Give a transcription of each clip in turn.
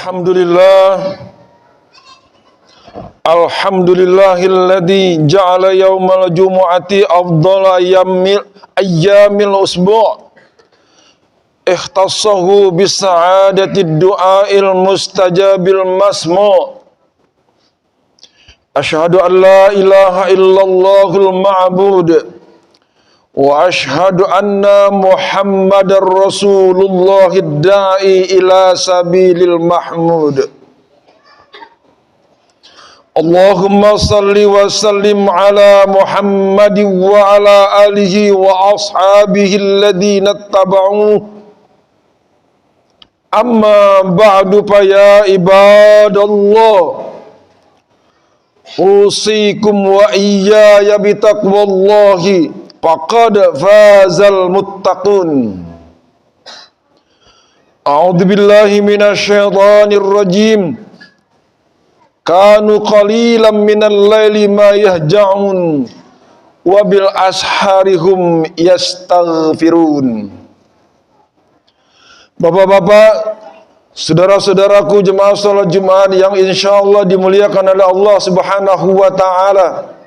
Alhamdulillah, alhamdulillahilladzi ja'ala yaumal jumu'ati afdhala ayyamil usbu' ikhtassahu bisa'adatid du'ail mustajabil masmu'. Asyhadu an la ilaha illallahul ma'bud wa asyhadu anna Muhammadar Rasulullahid da'i ila sabilil mahmud. Allahumma salli wa sallim ala Muhammadin wa ala alihi wa ashabihi alladhina ittaba'u. Amma ba'du fa ya ibadallah, usikum wa iyaya bitaqwallahi faqad fazal muttaqun. A'udzu billahi minasyaitonir rajim. Kanu qalilan minal laili ma yahja'un wa bil asharihum yastaghfirun. Bapak-bapak, saudara-saudaraku jemaah salat Jumat yang insyaallah dimuliakan oleh Allah Subhanahu wa taala.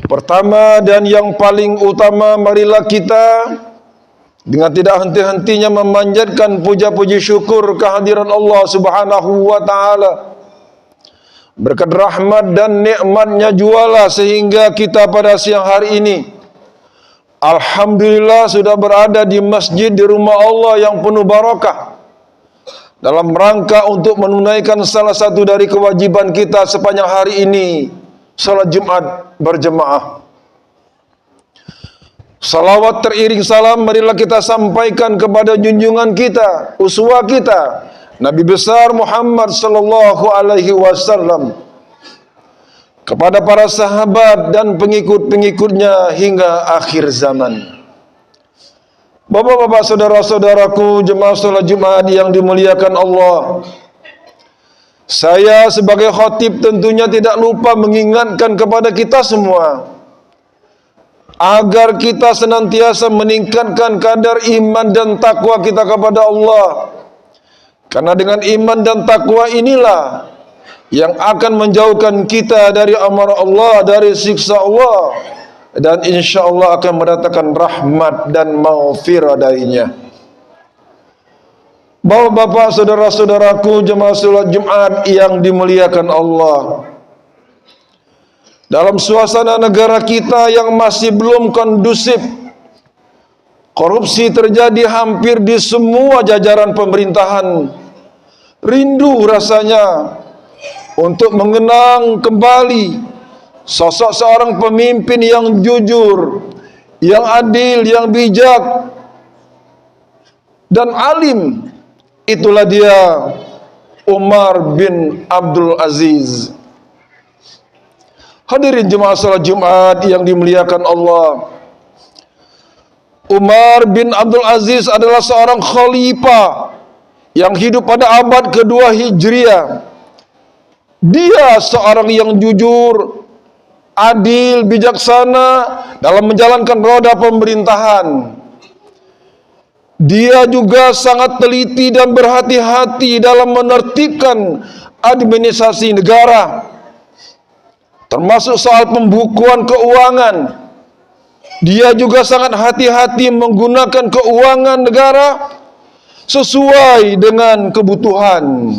Pertama dan yang paling utama, marilah kita dengan tidak henti-hentinya memanjatkan puja-puji syukur kehadiran Allah Subhanahu wa taala. Berkat rahmat dan nikmatnya jualah sehingga kita pada siang hari ini alhamdulillah sudah berada di masjid di rumah Allah yang penuh barakah, dalam rangka untuk menunaikan salah satu dari kewajiban kita sepanjang hari ini, salat Jumat berjemaah. Salawat teriring salam marilah kita sampaikan kepada junjungan kita, uswah kita, Nabi besar Muhammad sallallahu alaihi wasallam, kepada para sahabat dan pengikut-pengikutnya hingga akhir zaman. Bapak-bapak, saudara-saudaraku jemaah salat Jumat yang dimuliakan Allah, saya sebagai khatib tentunya tidak lupa mengingatkan kepada kita semua agar kita senantiasa meningkatkan kadar iman dan takwa kita kepada Allah. Karena dengan iman dan takwa inilah yang akan menjauhkan kita dari amarah Allah, dari siksa Allah, dan insya Allah akan mendatangkan rahmat dan maghfirah darinya. Bapak-bapak, saudara-saudaraku jemaah salat Jumat yang dimuliakan Allah, dalam suasana negara kita yang masih belum kondusif, korupsi terjadi hampir di semua jajaran pemerintahan. Rindu rasanya untuk mengenang kembali sosok seorang pemimpin yang jujur, yang adil, yang bijak, dan alim. Itulah dia, Umar bin Abdul Aziz. Hadirin jemaah salat Jumat yang dimuliakan Allah, Umar bin Abdul Aziz adalah seorang khalifah yang hidup pada abad kedua Hijriah. Dia seorang yang jujur, adil, bijaksana dalam menjalankan roda pemerintahan. Dia juga sangat teliti dan berhati-hati dalam menertibkan administrasi negara, termasuk soal pembukuan keuangan. Dia juga sangat hati-hati menggunakan keuangan negara sesuai dengan kebutuhan.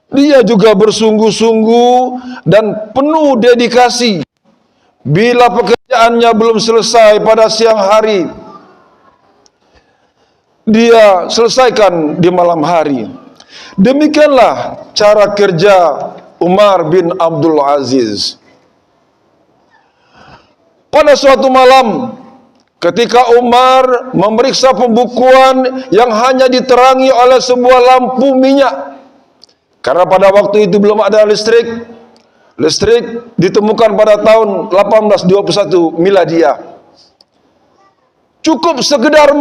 Dia juga bersungguh-sungguh dan penuh dedikasi. Bila pekerjaannya belum selesai pada siang hari, dia selesaikan di malam hari. Demikianlah cara kerja Umar bin Abdul Aziz. Pada suatu malam, ketika Umar memeriksa pembukuan yang hanya diterangi oleh sebuah lampu minyak, karena pada waktu itu belum ada listrik. Listrik ditemukan pada tahun 1821 Miladiah. Cukup sekedar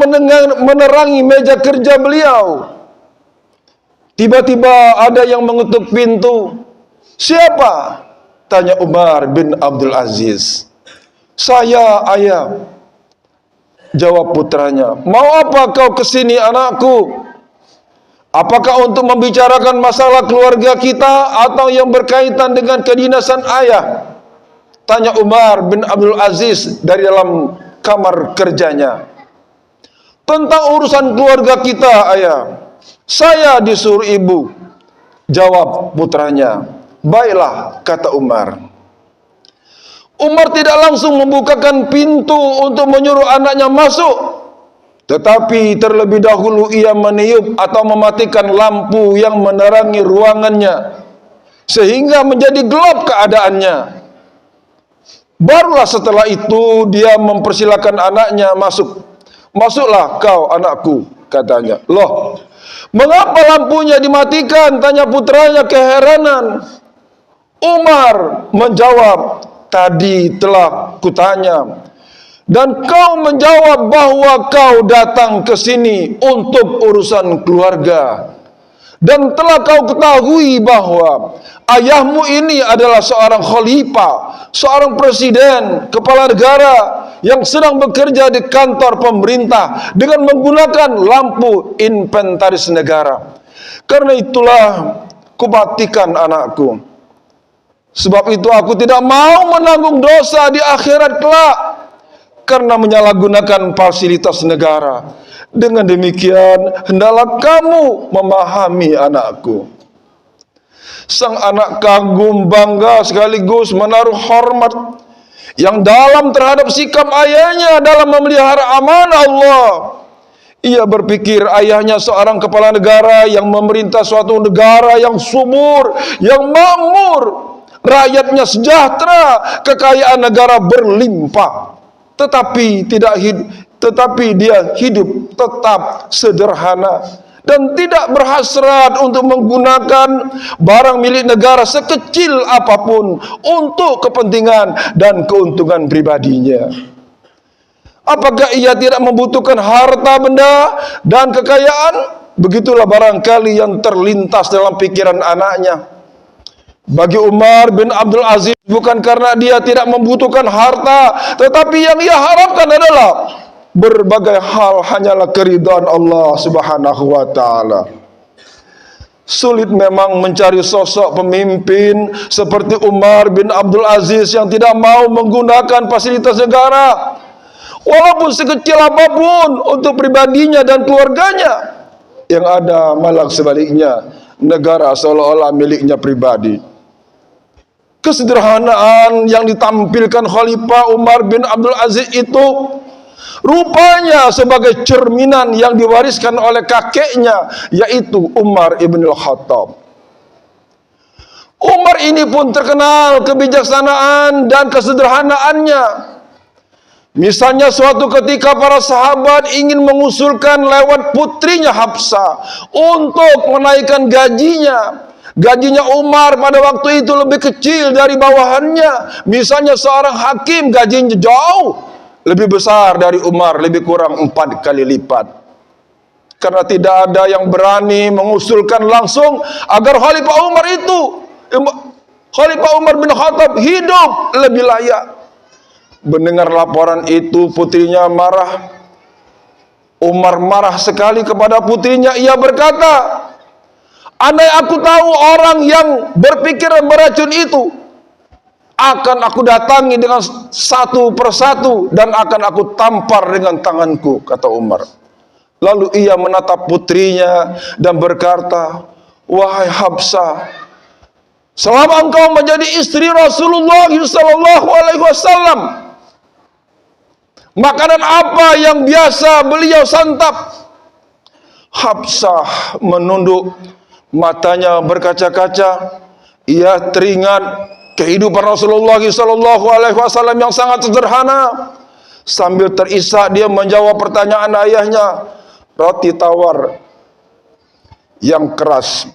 menerangi meja kerja beliau. Tiba-tiba ada yang mengetuk pintu. "Siapa?" tanya Umar bin Abdul Aziz. "Saya, ayah," jawab putranya. "Mau apa kau kesini, anakku?" Apakah untuk membicarakan masalah keluarga kita atau yang berkaitan dengan kedinasan ayah? Tanya Umar bin Abdul Aziz dari dalam kamar kerjanya. Tentang urusan keluarga kita, ayah. Saya disuruh ibu. Jawab putranya. Baiklah, kata Umar. Umar tidak langsung membukakan pintu untuk menyuruh anaknya masuk. Tetapi terlebih dahulu ia meniup atau mematikan lampu yang menerangi ruangannya, sehingga menjadi gelap keadaannya. Barulah setelah itu dia mempersilakan anaknya masuk. Masuklah kau anakku, katanya. Loh, mengapa lampunya dimatikan? Tanya putranya keheranan. Umar menjawab, tadi telah kutanya. Dan kau menjawab bahwa kau datang ke sini untuk urusan keluarga. Dan telah kau ketahui bahwa ayahmu ini adalah seorang khalifah, seorang presiden, kepala negara yang sedang bekerja di kantor pemerintah dengan menggunakan lampu inventaris negara. Karena itulah kumatikan anakku. Sebab itu aku tidak mau menanggung dosa di akhirat kelak karena menyalahgunakan fasilitas negara. Dengan demikian, hendaklah kamu memahami anakku. Sang anak kagum, bangga sekaligus menaruh hormat yang dalam terhadap sikap ayahnya dalam memelihara amanah Allah. Ia berpikir ayahnya seorang kepala negara yang memerintah suatu negara yang subur, yang makmur, rakyatnya sejahtera, kekayaan negara berlimpah. Tetapi dia hidup tetap sederhana dan tidak berhasrat untuk menggunakan barang milik negara sekecil apapun untuk kepentingan dan keuntungan pribadinya. Apakah ia tidak membutuhkan harta benda dan kekayaan? Begitulah barangkali yang terlintas dalam pikiran anaknya. Bagi Umar bin Abdul Aziz, bukan karena dia tidak membutuhkan harta, tetapi yang ia harapkan adalah berbagai hal hanyalah keridhaan Allah Subhanahu wa taala. Sulit memang mencari sosok pemimpin seperti Umar bin Abdul Aziz yang tidak mau menggunakan fasilitas negara, walaupun sekecil apapun untuk pribadinya dan keluarganya. Yang ada malah sebaliknya, negara seolah-olah miliknya pribadi. Kesederhanaan yang ditampilkan Khalifah Umar bin Abdul Aziz itu rupanya sebagai cerminan yang diwariskan oleh kakeknya, yaitu Umar ibn al-Khattab. Umar ini pun terkenal kebijaksanaan dan kesederhanaannya. Misalnya suatu ketika para sahabat ingin mengusulkan lewat putrinya Hafsah untuk menaikkan gajinya. Gajinya Umar pada waktu itu lebih kecil dari bawahannya. Misalnya seorang hakim gajinya jauh lebih besar dari Umar, lebih kurang 4 kali lipat. Karena tidak ada yang berani mengusulkan langsung agar Khalifah Umar bin Khattab hidup lebih layak. Mendengar laporan itu, putrinya marah. Umar marah sekali kepada putrinya. Ia berkata, andai aku tahu orang yang berpikiran beracun itu, akan aku datangi dengan satu persatu dan akan aku tampar dengan tanganku, kata Umar. Lalu ia menatap putrinya dan berkata, wahai Hafsah, selama engkau menjadi istri Rasulullah SAW, makanan apa yang biasa beliau santap? Hafsah menunduk matanya berkaca-kaca. Ia teringat kehidupan Rasulullah SAW yang sangat sederhana. Sambil terisak dia menjawab pertanyaan ayahnya. Roti tawar yang keras.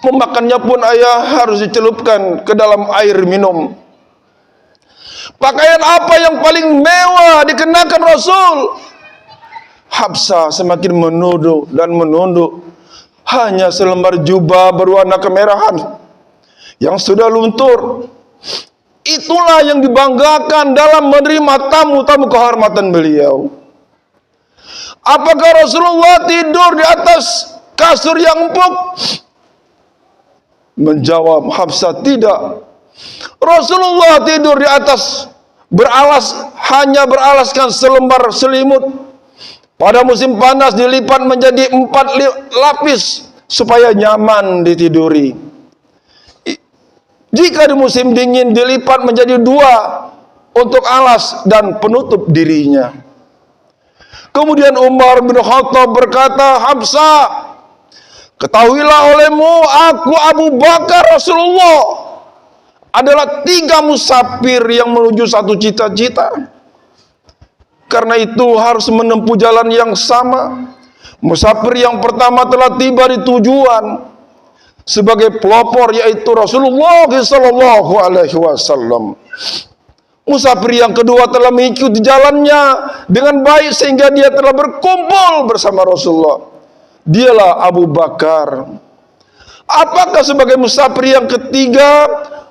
Memakannya pun ayah harus dicelupkan ke dalam air minum. Pakaian apa yang paling mewah dikenakan Rasul? Hafsah semakin menunduk dan menunduk. Hanya selembar jubah berwarna kemerahan yang sudah luntur. Itulah yang dibanggakan dalam menerima tamu-tamu kehormatan beliau. Apakah Rasulullah tidur di atas kasur yang empuk? Menjawab Hafsah, tidak. Rasulullah tidur di atas hanya beralaskan selembar selimut. Pada musim panas dilipat menjadi 4 lapis supaya nyaman ditiduri. Jika di musim dingin dilipat menjadi 2 untuk alas dan penutup dirinya. Kemudian Umar bin Khattab berkata, Hafsah, ketahuilah olehmu, aku Abu Bakar Rasulullah adalah 3 musafir yang menuju satu cita-cita. Karena itu harus menempuh jalan yang sama. Musafir yang pertama telah tiba di tujuan sebagai pelopor, yaitu Rasulullah sallallahu alaihi wasallam. Musafir yang kedua telah mengikuti jalannya dengan baik sehingga dia telah berkumpul bersama Rasulullah. Dialah Abu Bakar. Apakah sebagai musafir yang ketiga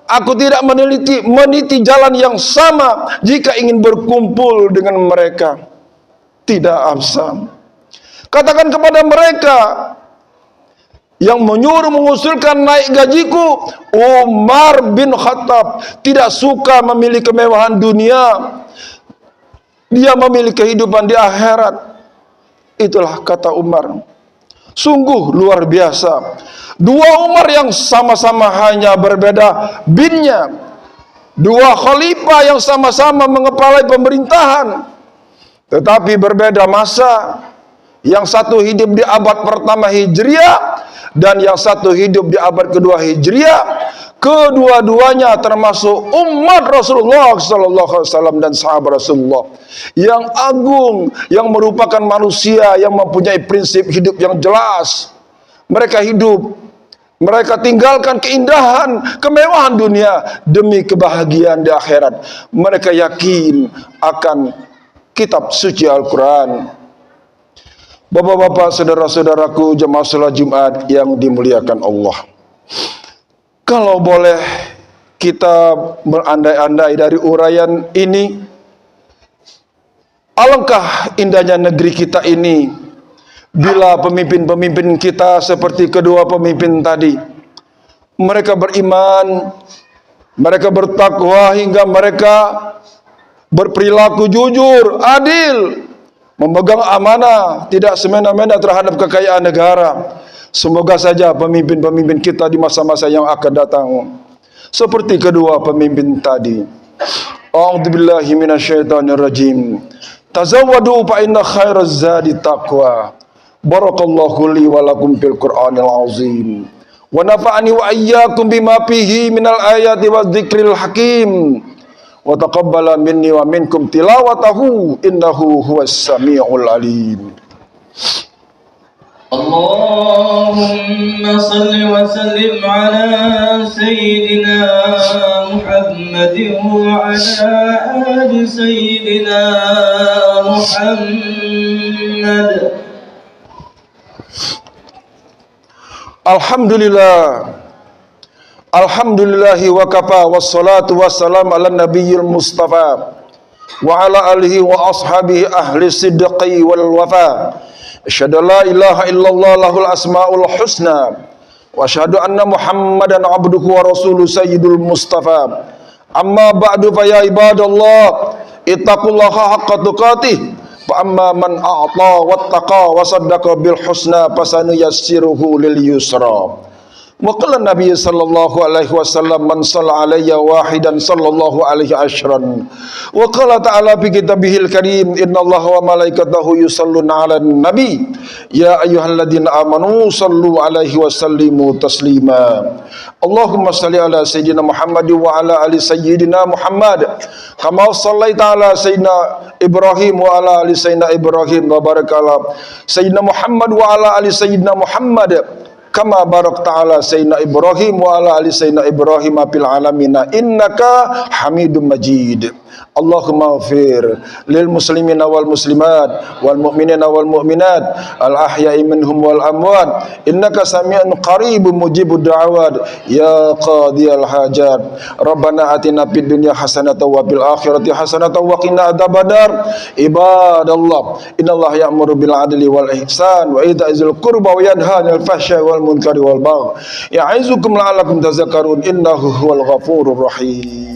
aku tidak meniti jalan yang sama jika ingin berkumpul dengan mereka? Tidak, Hafsah. Katakan kepada mereka yang menyuruh mengusulkan naik gajiku, Umar bin Khattab tidak suka memilih kemewahan dunia. Dia memilih kehidupan di akhirat. Itulah kata Umar. Sungguh luar biasa. 2 Umar yang sama-sama hanya berbeda binnya. 2 khalifah yang sama-sama mengepalai pemerintahan, tetapi berbeda masa. Yang satu hidup di abad pertama Hijriah dan yang satu hidup di abad kedua Hijriah. Kedua-duanya termasuk umat Rasulullah sallallahu alaihi wasallam dan sahabat Rasulullah yang agung, yang merupakan manusia yang mempunyai prinsip hidup yang jelas. Mereka tinggalkan keindahan, kemewahan dunia demi kebahagiaan di akhirat. Mereka yakin akan kitab suci Al-Quran. Bapak-bapak, saudara-saudaraku, jemaah salat Jumat yang dimuliakan Allah. Kalau boleh kita berandai-andai dari uraian ini, alangkah indahnya negeri kita ini bila pemimpin-pemimpin kita seperti kedua pemimpin tadi. Mereka beriman, mereka bertakwa hingga mereka berperilaku jujur, adil, memegang amanah, tidak semena-mena terhadap kekayaan negara. Semoga saja pemimpin-pemimpin kita di masa-masa yang akan datang seperti kedua pemimpin tadi. A'udzubillahi minasyaitonirrajim. Tazawwadu fa inna khairaz zadi taqwa. Barakallahu li wa lakum fil Qur'anil azim. Wa nafa'ani wa iyyakum bima fihi minal ayati wadh-dhikril hakim. Wa taqabbala minni wa minkum tilawatahu innahu huwas samiul alim. Allahumma salli wa sallim ala sayyidina Muhammadin wa ala ali sayyidina Muhammad. Alhamdulillahi wa kafa wassalatu wassalam ala nabiyil mustafa wa ala alihi wa ashabihi ahli sidqi wal wafa. Asyhadu la ilaha illallah lahul asmaul husna wa asyhadu anna Muhammadan abduhu wa rasuluhu sayyidul mustafa. Amma ba'du fa ya ibadallah ittaqullaha haqqa tuqatih. Fa amma man a'ta wattaqa wa saddaqa bil husna fasanuyassiruhu lil yusra. Wa qala Nabi sallallahu alaihi wasallam man shalla alayya wahidan sallallahu alaihi asyran. Wa qala ta'ala fi kitabihil karim innallaha wa malaikatahu yusalluna 'alan nabi ya ayyuhalladzina amanu sallu alaihi wa sallimu taslima. Allahumma shalli ala sayyidina Muhammad wa ala ali sayyidina Muhammad kama shallaita ala sayyidina Ibrahim wa ala ali sayyidina Ibrahim wa barik ala sayyidina Muhammad wa ala ali sayyidina Muhammad kama barakta ala sayyidina Ibrahim wa ala ali sayyidina Ibrahim fil alamin innaka Hamidum Majid. Allahumma ighfir lil muslimina wal muslimat wal mu'minina wal mu'minat al ahya'i minhum wal amwat innaka sami'un qaribun mujibud da'awat ya qadiyal hajat. Rabbana atina fid dunya hasanatan wa fil akhirati hasanatan wa qina adzabannar. Ibadallah, innallaha ya'muru bil adli wal ihsan wa ita'izil qurba wa yanha 'anil fahsya'i wal munkari wal baghi ya'izukum la'allakum tadhakkarun. Innahu huwal ghafurur rahim.